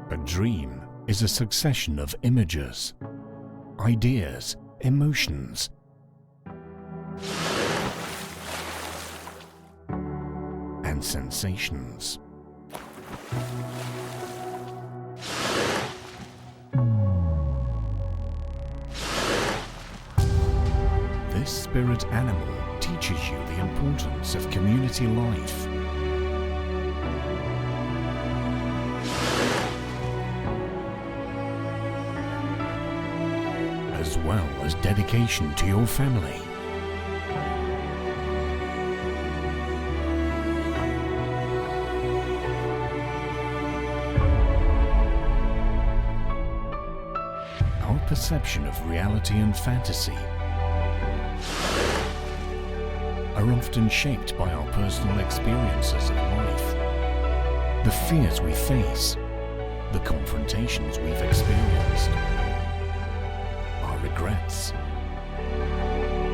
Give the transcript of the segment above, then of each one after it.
A dream is a succession of images, ideas, emotions, and sensations. This spirit animal teaches you the importance of community life, as well as dedication to your family. Our perception of reality and fantasy are often shaped by our personal experiences of life, the fears we face, the confrontations we've experienced, our regrets,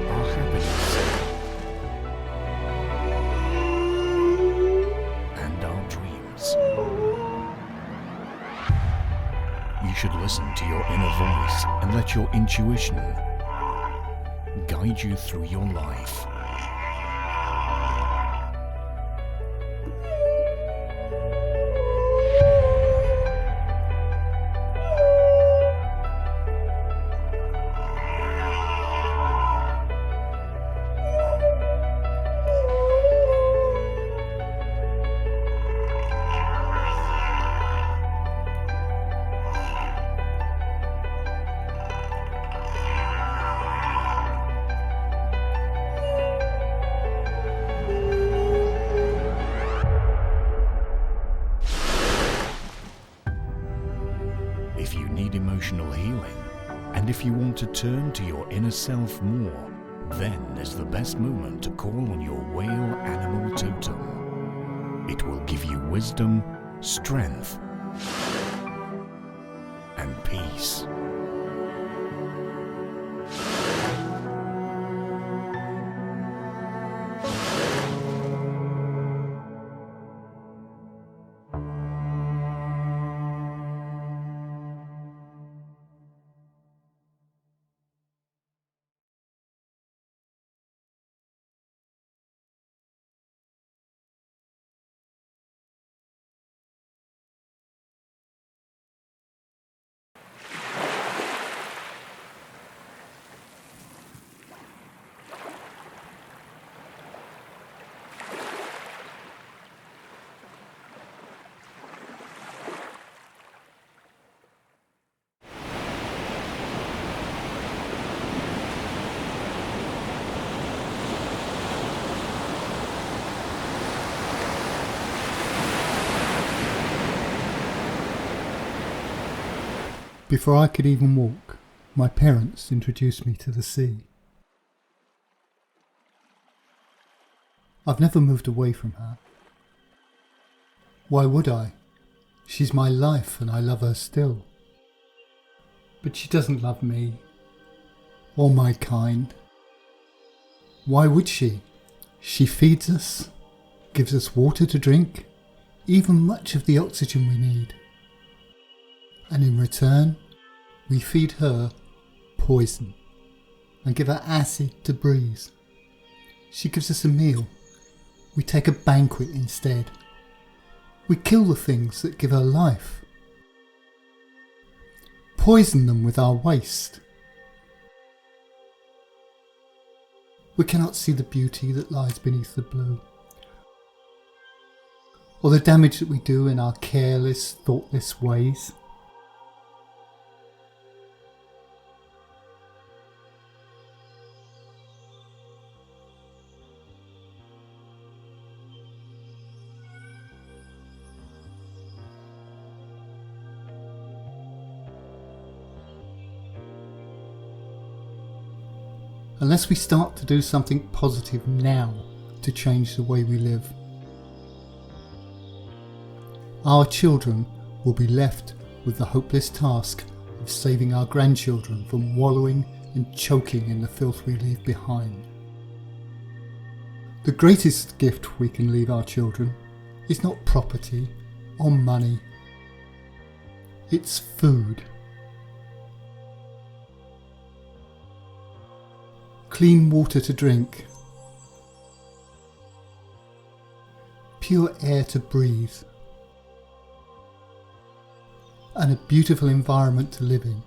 our happiness, and our dreams. You should listen to your inner voice and let your intuition guide you through your life. If you need emotional healing, and if you want to turn to your inner self more, then is the best moment to call on your whale animal totem. It will give you wisdom, strength, and peace. Before I could even walk, my parents introduced me to the sea. I've never moved away from her. Why would I? She's my life and I love her still. But she doesn't love me, or my kind. Why would she? She feeds us, gives us water to drink, even much of the oxygen we need. And in return, we feed her poison and give her acid to breathe. She gives us a meal. We take a banquet instead. We kill the things that give her life. Poison them with our waste. We cannot see the beauty that lies beneath the blue, or the damage that we do in our careless, thoughtless ways. Unless we start to do something positive now to change the way we live, our children will be left with the hopeless task of saving our grandchildren from wallowing and choking in the filth we leave behind. The greatest gift we can leave our children is not property or money. It's food. Clean water to drink, pure air to breathe, and a beautiful environment to live in.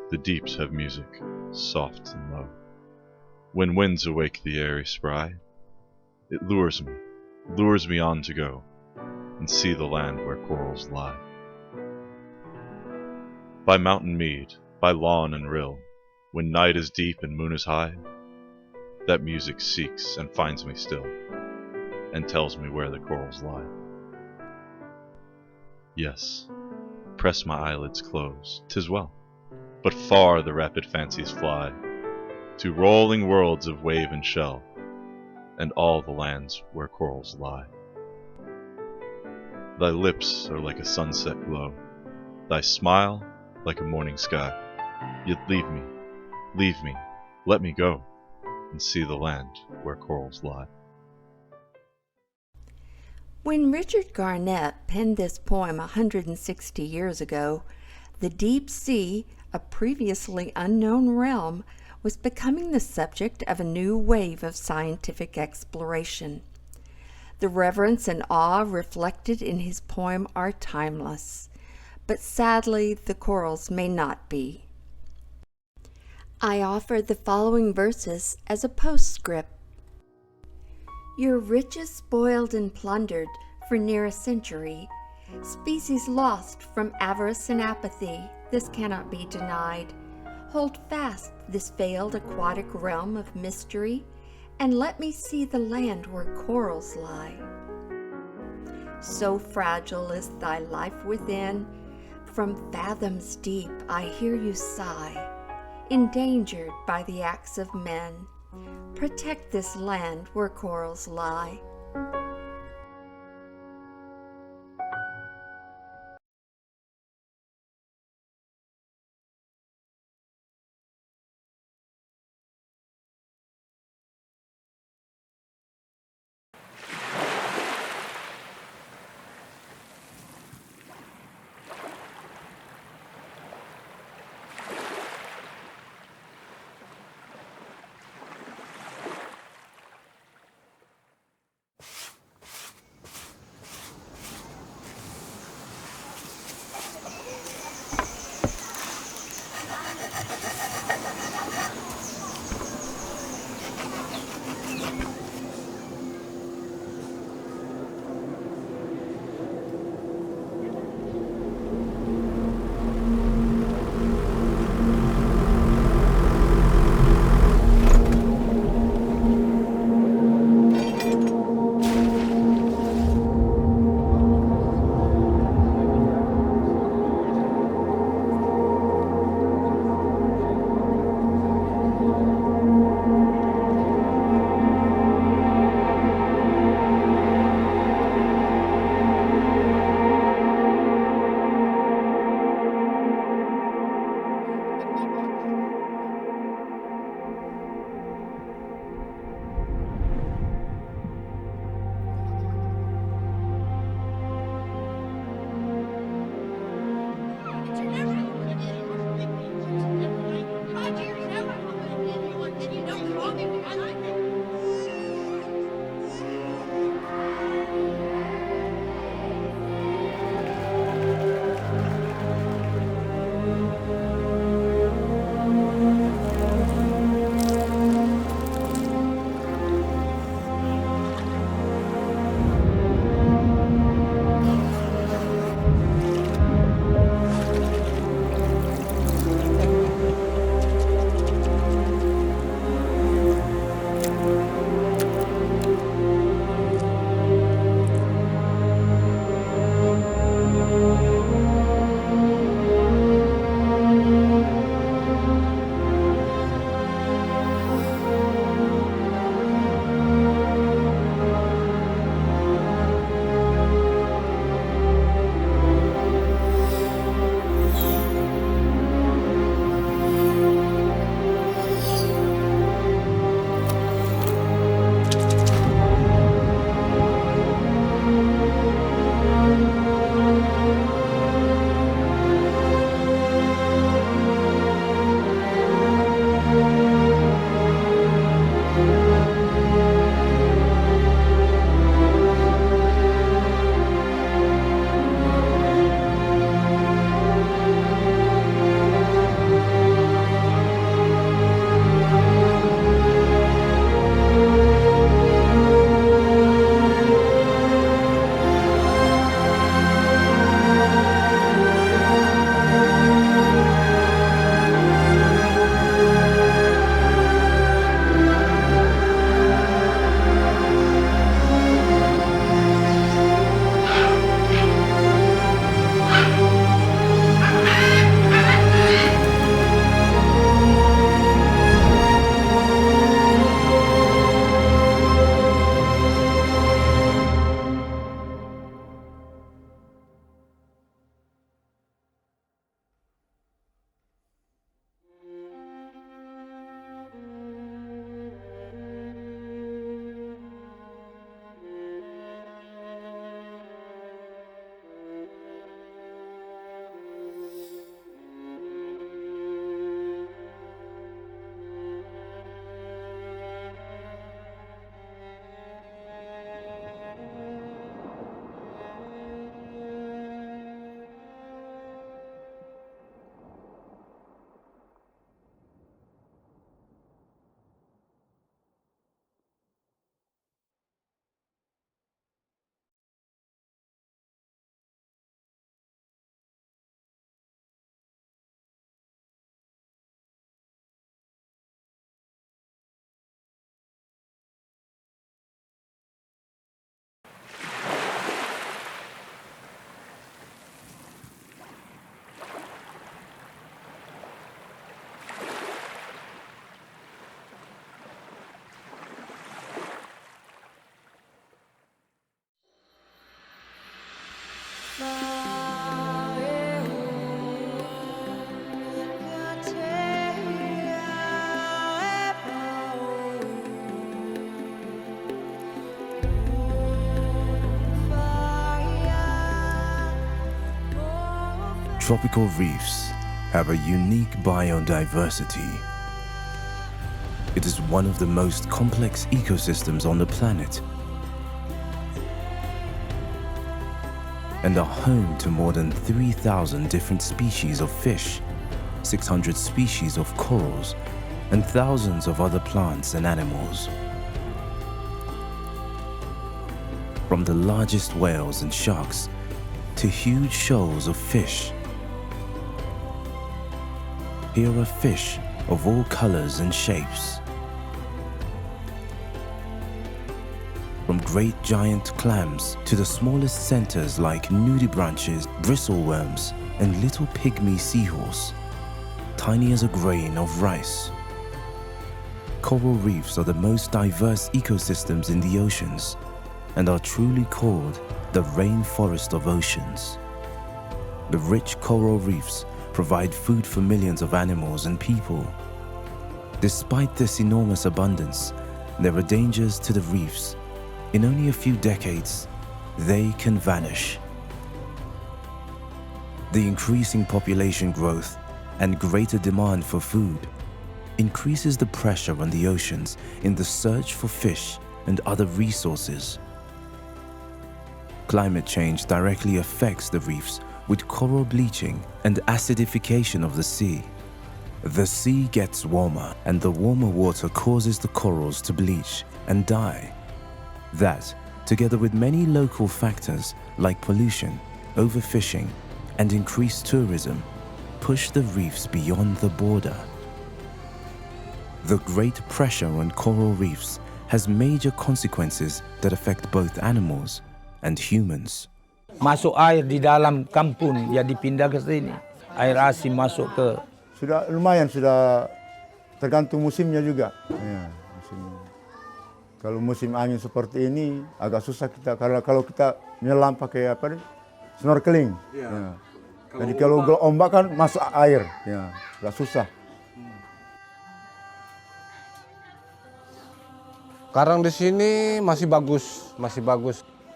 The deeps have music, soft and low. When winds awake the airy spry, it lures me on to go, and see the land where corals lie. By mountain mead, by lawn and rill, when night is deep and moon is high, that music seeks and finds me still, and tells me where the corals lie. Yes, press my eyelids close, 'tis well. But far the rapid fancies fly, to rolling worlds of wave and shell, and all the lands where corals lie. Thy lips are like a sunset glow, thy smile like a morning sky. Yet leave me, let me go, and see the land where corals lie. When Richard Garnett penned this poem 160 years ago, the deep sea, a previously unknown realm, was becoming the subject of a new wave of scientific exploration. The reverence and awe reflected in his poem are timeless, but sadly the corals may not be. I offer the following verses as a postscript. Your riches spoiled and plundered for near a century, species lost from avarice and apathy, this cannot be denied. Hold fast this veiled aquatic realm of mystery, and let me see the land where corals lie. So fragile is thy life within, from fathoms deep I hear you sigh, endangered by the acts of men. Protect this land where corals lie. tropical reefs have a unique biodiversity. It is one of the most complex ecosystems on the planet and are home to more than 3,000 different species of fish, 600 species of corals, and thousands of other plants and animals. From the largest whales and sharks to huge shoals of fish, here are fish of all colors and shapes. From great giant clams to the smallest centers like nudibranches, bristleworms, and little pygmy seahorse, tiny as a grain of rice. Coral reefs are the most diverse ecosystems in the oceans and are truly called the rainforest of oceans. The rich coral reefs provide food for millions of animals and people. Despite this enormous abundance, there are dangers to the reefs. In only a few decades, they can vanish. The increasing population growth and greater demand for food increases the pressure on the oceans in the search for fish and other resources. Climate change directly affects the reefs with coral bleaching and acidification of the sea. The sea gets warmer, and the warmer water causes the corals to bleach and die. That, together with many local factors like pollution, overfishing, and increased tourism, push the reefs beyond the border. The great pressure on coral reefs has major consequences that affect both animals and humans. Masuk air di dalam kampung, ya dipindah ke sini. Air asin masuk ke. Sudah lumayan, sudah tergantung musimnya juga. Ya, musimnya. Kalau musim angin seperti ini agak susah kita kalau kita menyelam pakai apa? Snorkeling. Ya. Ya. Jadi kalau ombak kan masuk air, ya, agak susah. Karang di sini masih bagus,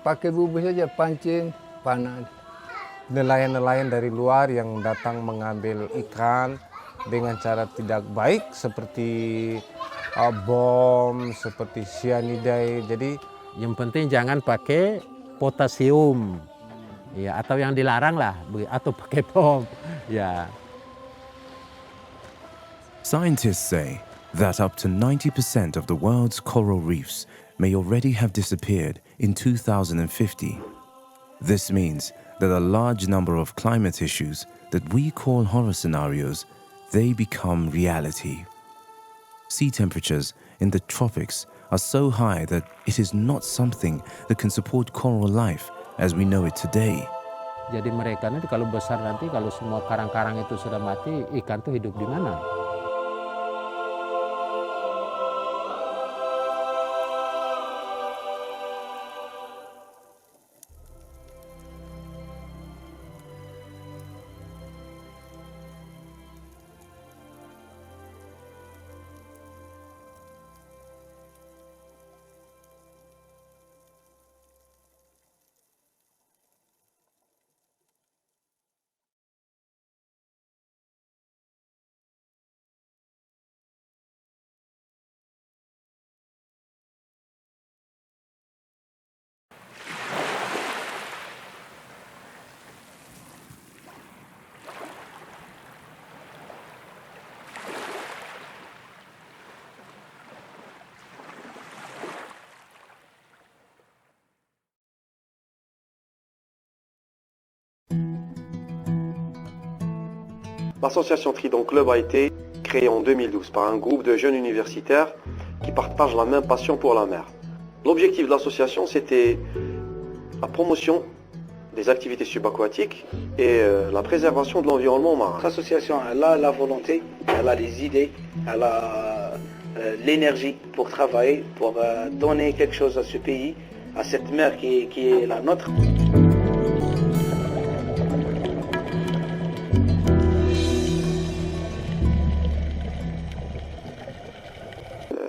Pakai bubur saja, pancing, panas. Nelayan-nelayan dari luar yang datang mengambil ikan dengan cara tidak baik seperti bom, seperti cyanida. Jadi yang penting jangan pakai potasium, ya, atau yang dilarang lah, atau pakai bom, ya. Scientists say that up to 90% of the world's coral reefs may already have disappeared in 2050. This means that a large number of climate issues that we call horror scenarios, they become reality. Sea temperatures in the tropics are so high that it is not something that can support coral life as we know it today. Jadi mereka nanti kalau besar nanti kalau semua karang-karang itu sudah mati, ikan tuh hidup di mana? L'association Trident Club a été créée en 2012 par un groupe de jeunes universitaires qui partagent la même passion pour la mer. L'objectif de l'association, c'était la promotion des activités subaquatiques et la préservation de l'environnement marin. L'association, elle a la volonté, elle a les idées, elle a l'énergie pour travailler, pour donner quelque chose à ce pays, à cette mer qui est la nôtre.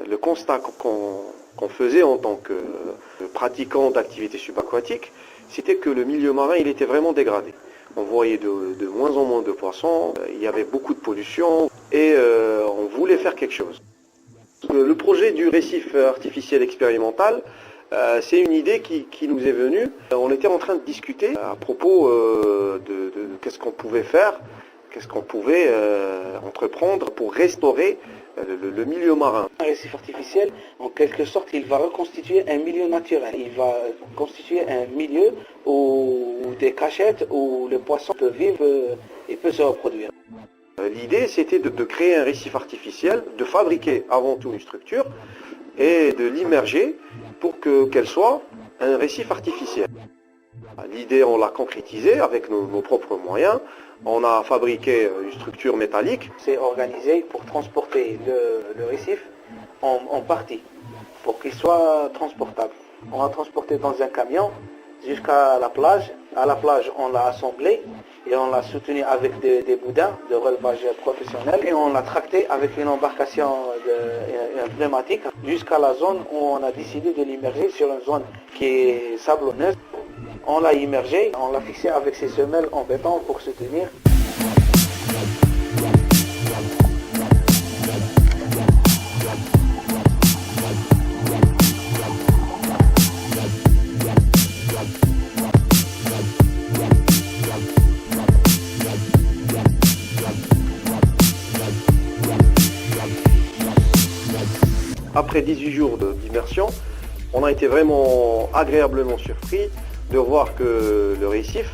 Le constat qu'on faisait en tant que pratiquant d'activités subaquatiques, c'était que le milieu marin il était vraiment dégradé. On voyait de moins en moins de poissons, il y avait beaucoup de pollution et on voulait faire quelque chose. Le projet du récif artificiel expérimental, c'est une idée qui nous est venue. On était en train de discuter à propos de qu'est-ce qu'on pouvait faire, qu'est-ce qu'on pouvait entreprendre pour restaurer le milieu marin. Un récif artificiel, en quelque sorte, il va reconstituer un milieu naturel. Il va constituer un milieu où des cachettes où le poisson peut vivre et peut se reproduire. L'idée, c'était de créer un récif artificiel, de fabriquer avant tout une structure et de l'immerger pour qu'elle soit un récif artificiel. L'idée, on l'a concrétisée avec nos propres moyens. On a fabriqué une structure métallique. C'est organisé pour transporter le récif en partie, pour qu'il soit transportable. On l'a transporté dans un camion jusqu'à la plage. À la plage, on l'a assemblé et on l'a soutenu avec des boudins de relevage professionnel et on l'a tracté avec une embarcation un pneumatique jusqu'à la zone où on a décidé de l'immerger sur une zone qui est sablonneuse. On l'a immergé, on l'a fixé avec ses semelles en béton pour se tenir. Après 18 jours d'immersion, on a été vraiment agréablement surpris de voir que le récif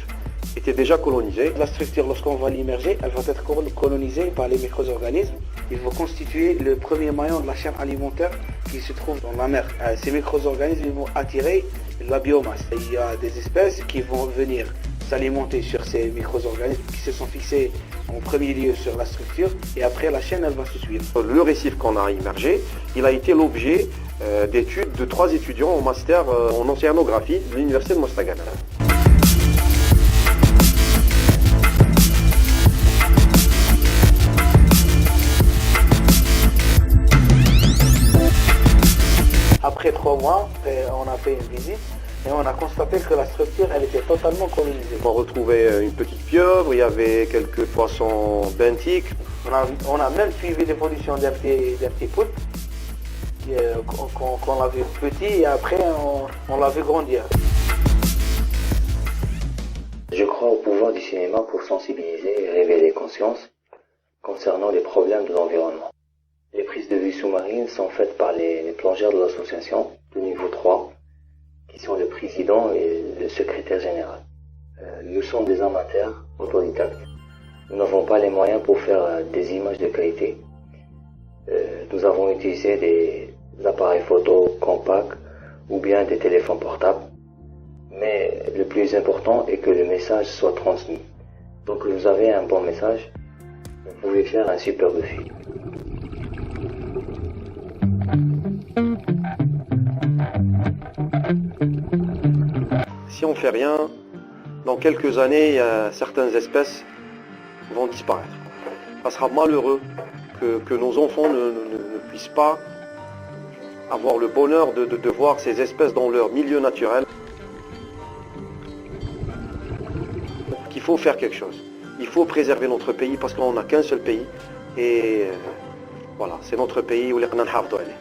était déjà colonisé. La structure, lorsqu'on va l'immerger, elle va être colonisée par les micro-organismes. Ils vont constituer le premier maillon de la chaîne alimentaire qui se trouve dans la mer. Ces micro-organismes vont attirer la biomasse. Il y a des espèces qui vont venir s'alimenter sur ces micro-organismes qui se sont fixés en premier lieu sur la structure et après la chaîne elle va se suivre. Le récif qu'on a immergé, il a été l'objet d'études de 3 étudiants en master en océanographie de l'université de Mostaganem. Après 3 mois, on a fait une visite et on a constaté que la structure elle était totalement colonisée. On retrouvait une petite pieuvre, il y avait quelques poissons benthiques. On a même suivi l'évolution d'un petit poulpe qu'on l'a vu petit et après on l'a vu grandir. Je crois au pouvoir du cinéma pour sensibiliser et révéler conscience concernant les problèmes de l'environnement. Les prises de vue sous-marines sont faites par les plongeurs de l'association de niveau 3, qui sont le président et le secrétaire général. Nous sommes des amateurs autodidactes. Nous n'avons pas les moyens pour faire des images de qualité. Nous avons utilisé des appareils photo compacts ou bien des téléphones portables. Mais le plus important est que le message soit transmis. Donc vous avez un bon message, vous pouvez faire un superbe film. Si on ne fait rien, dans quelques années, certaines espèces vont disparaître. Ça sera malheureux que nos enfants ne puissent pas avoir le bonheur de voir ces espèces dans leur milieu naturel. Donc, il faut faire quelque chose. Il faut préserver notre pays parce qu'on n'a qu'un seul pays. Et voilà, c'est notre pays où les gens n'ont aller.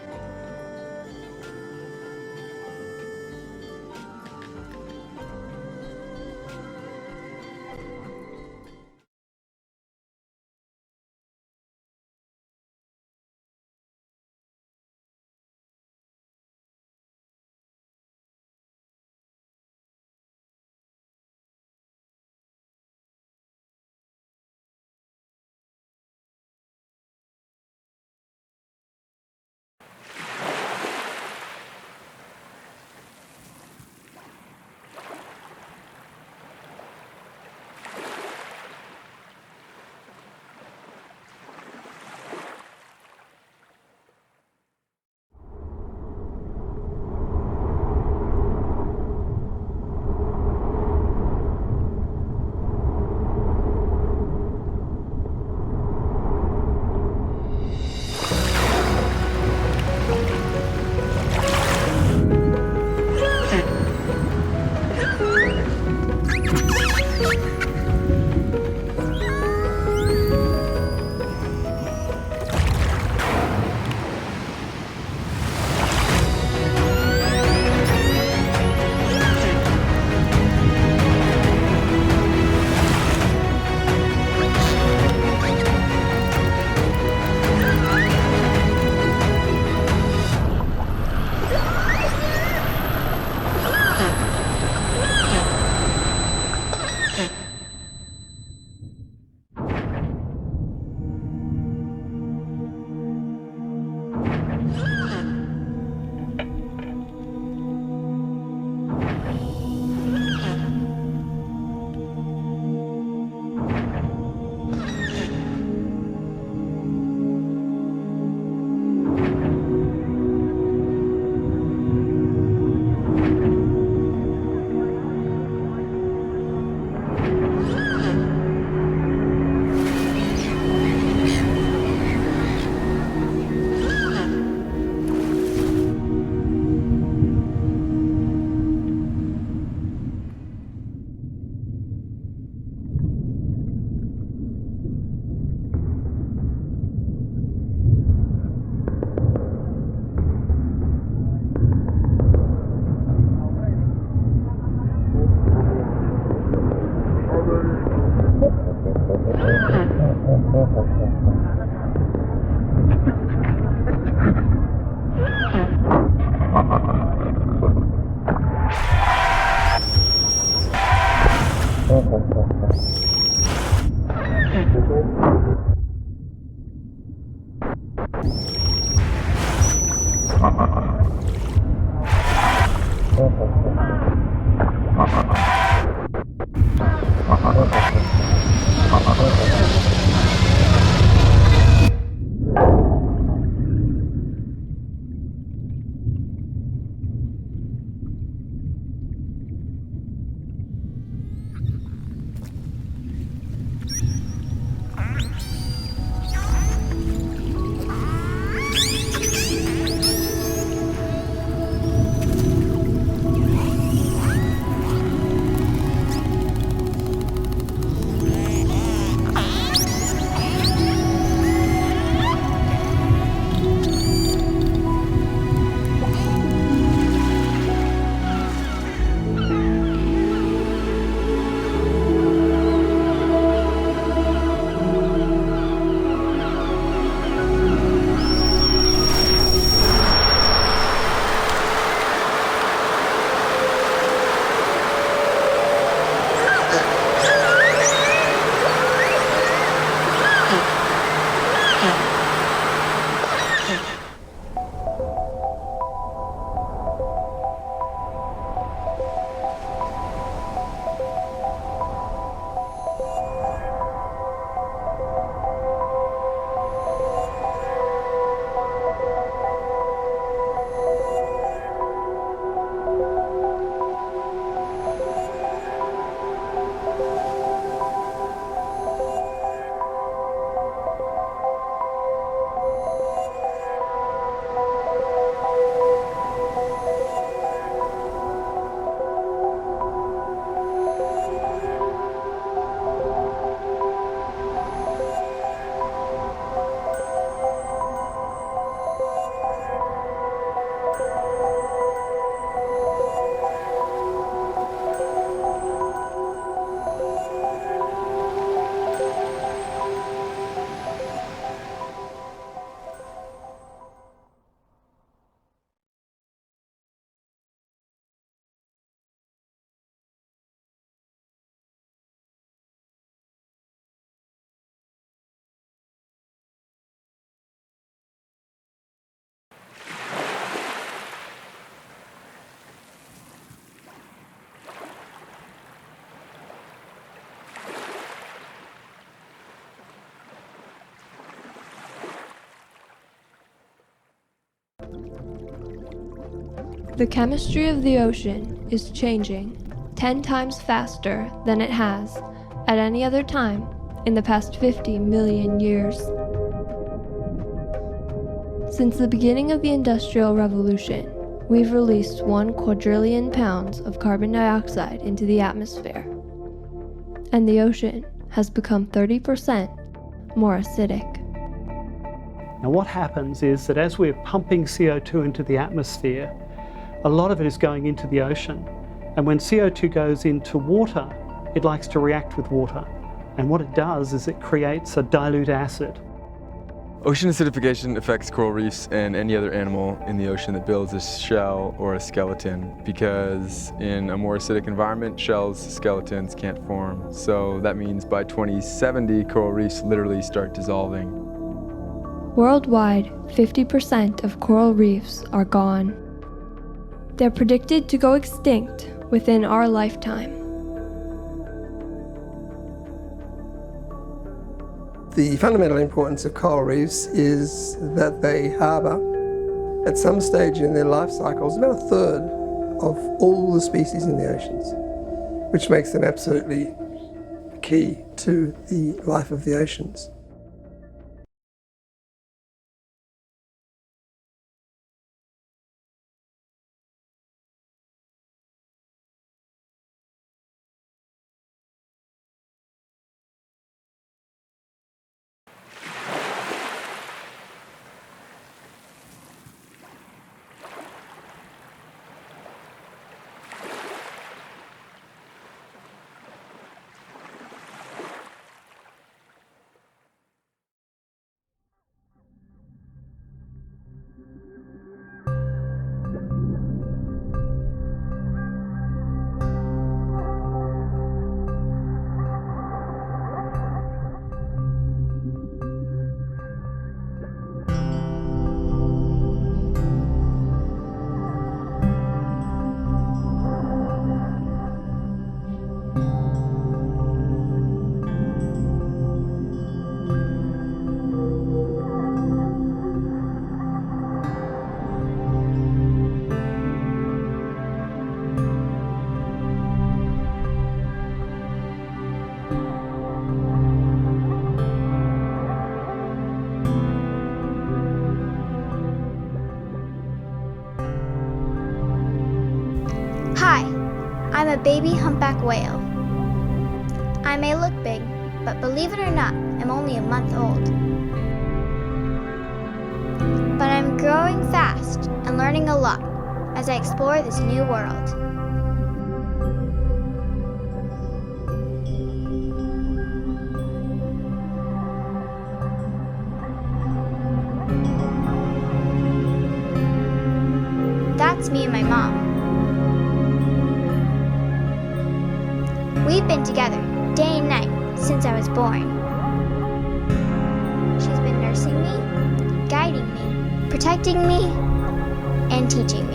The chemistry of the ocean is changing 10 times faster than it has at any other time in the past 50 million years. Since the beginning of the Industrial Revolution, we've released 1 quadrillion pounds of carbon dioxide into the atmosphere, and the ocean has become 30% more acidic. Now what happens is that as we're pumping CO2 into the atmosphere, a lot of it is going into the ocean. And when CO2 goes into water, it likes to react with water. And what it does is it creates a dilute acid. Ocean acidification affects coral reefs and any other animal in the ocean that builds a shell or a skeleton, because in a more acidic environment, shells, skeletons can't form. So that means by 2070, coral reefs literally start dissolving. Worldwide, 50% of coral reefs are gone. They're predicted to go extinct within our lifetime. The fundamental importance of coral reefs is that they harbour, at some stage in their life cycles, about a third of all the species in the oceans, which makes them absolutely key to the life of the oceans. baby humpback whale. I may look big, but believe it or not, I'm only a month old. But I'm growing fast and learning a lot as I explore this new world. That's me and my mom. We've been together day and night since I was born. She's been nursing me, guiding me, protecting me, and teaching me.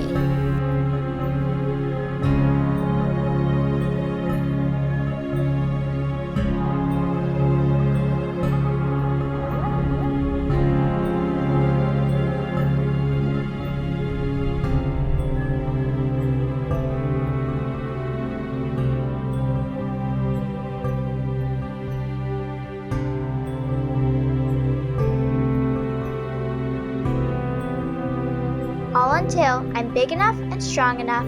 All until I'm big enough and strong enough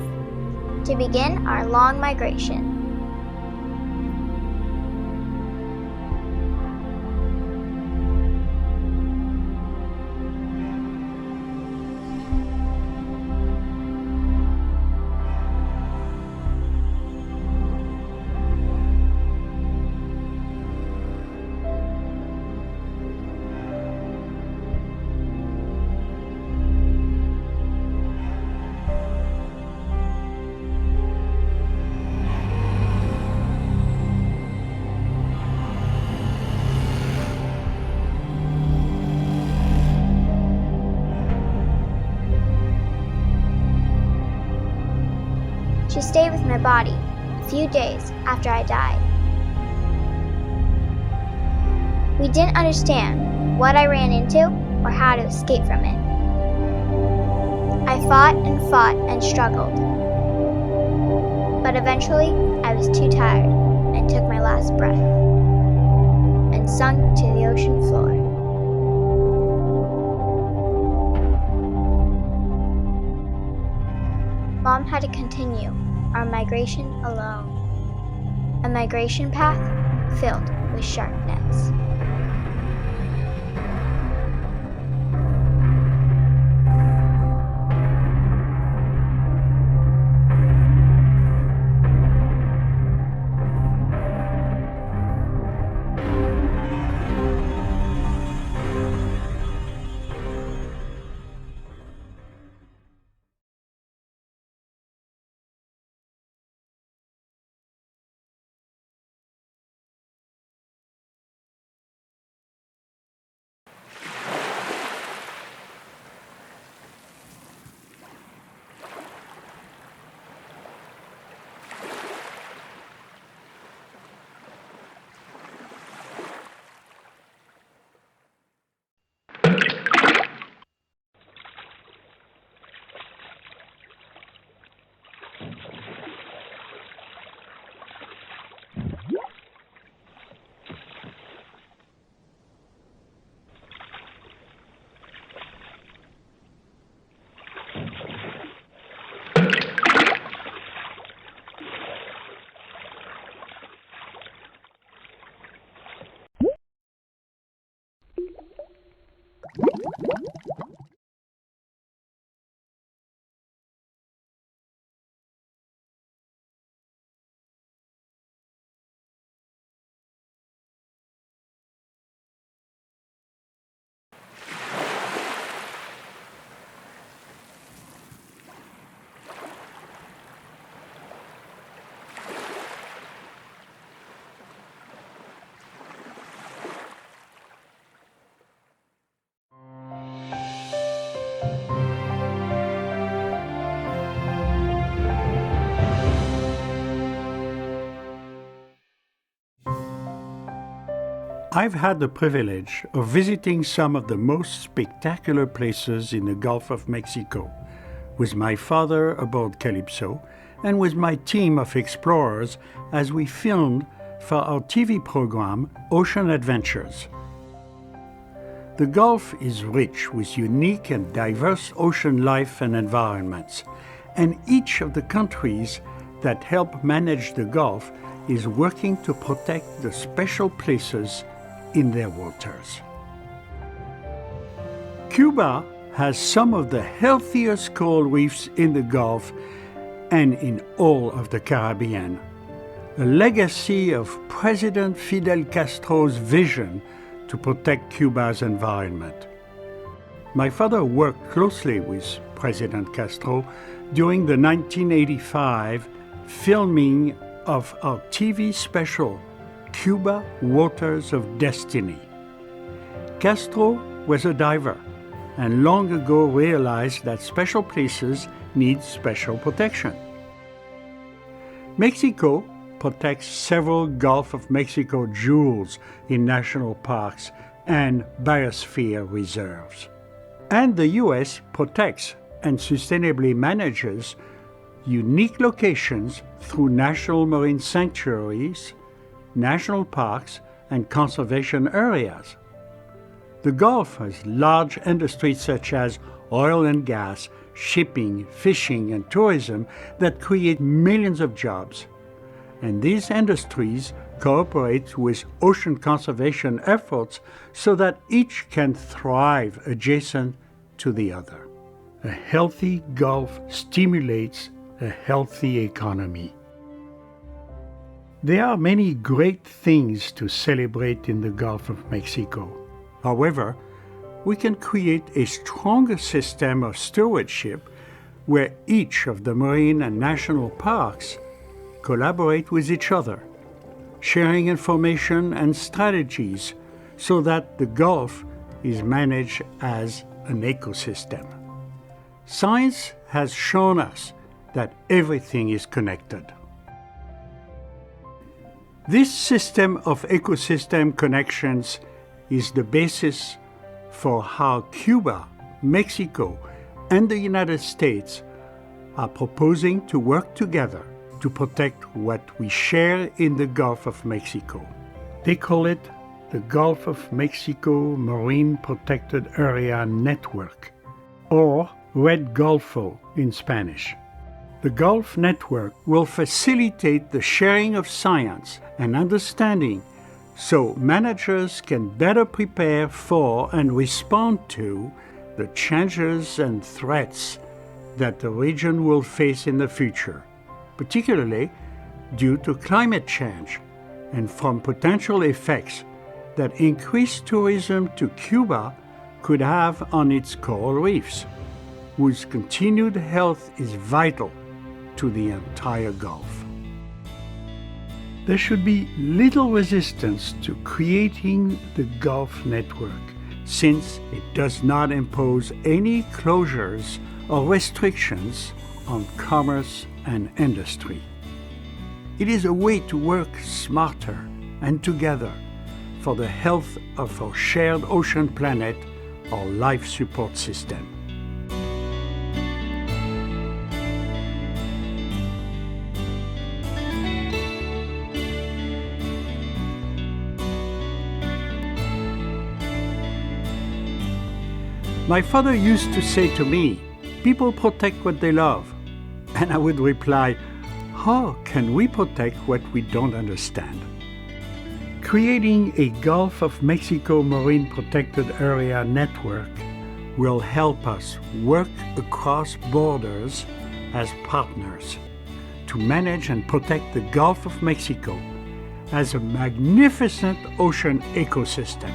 to begin our long migration. She stayed with my body a few days after I died. We didn't understand what I ran into or how to escape from it. I fought and struggled. But eventually, I was too tired and took my last breath and sunk to the ocean floor. Mom had to continue our migration alone, a migration path filled with shark nets. I've had the privilege of visiting some of the most spectacular places in the Gulf of Mexico, with my father aboard Calypso and with my team of explorers as we filmed for our TV program Ocean Adventures. The Gulf is rich with unique and diverse ocean life and environments, and each of the countries that help manage the Gulf is working to protect the special places in their waters. Cuba has some of the healthiest coral reefs in the Gulf and in all of the Caribbean, a legacy of President Fidel Castro's vision to protect Cuba's environment. My father worked closely with President Castro during the 1985 filming of our TV special, Cuba Waters of Destiny. Castro was a diver and long ago realized that special places need special protection. Mexico protects several Gulf of Mexico jewels in national parks and biosphere reserves. And the U.S. protects and sustainably manages unique locations through national marine sanctuaries, national parks, and conservation areas. The Gulf has large industries such as oil and gas, shipping, fishing, and tourism that create millions of jobs. And these industries cooperate with ocean conservation efforts so that each can thrive adjacent to the other. A healthy Gulf stimulates a healthy economy. There are many great things to celebrate in the Gulf of Mexico. However, we can create a stronger system of stewardship where each of the marine and national parks collaborate with each other, sharing information and strategies so that the Gulf is managed as an ecosystem. Science has shown us that everything is connected. This system of ecosystem connections is the basis for how Cuba, Mexico, and the United States are proposing to work together to protect what we share in the Gulf of Mexico. They call it the Gulf of Mexico Marine Protected Area Network, or Red Golfo in Spanish. The Gulf Network will facilitate the sharing of science and understanding so managers can better prepare for and respond to the changes and threats that the region will face in the future, particularly due to climate change and from potential effects that increased tourism to Cuba could have on its coral reefs, whose continued health is vital to the entire Gulf. There should be little resistance to creating the Gulf Network, since it does not impose any closures or restrictions on commerce and industry. It is a way to work smarter and together for the health of our shared ocean planet, our life support system. My father used to say to me, "People protect what they love." And I would reply, "How can we protect what we don't understand?" Creating a Gulf of Mexico Marine Protected Area Network will help us work across borders as partners to manage and protect the Gulf of Mexico as a magnificent ocean ecosystem.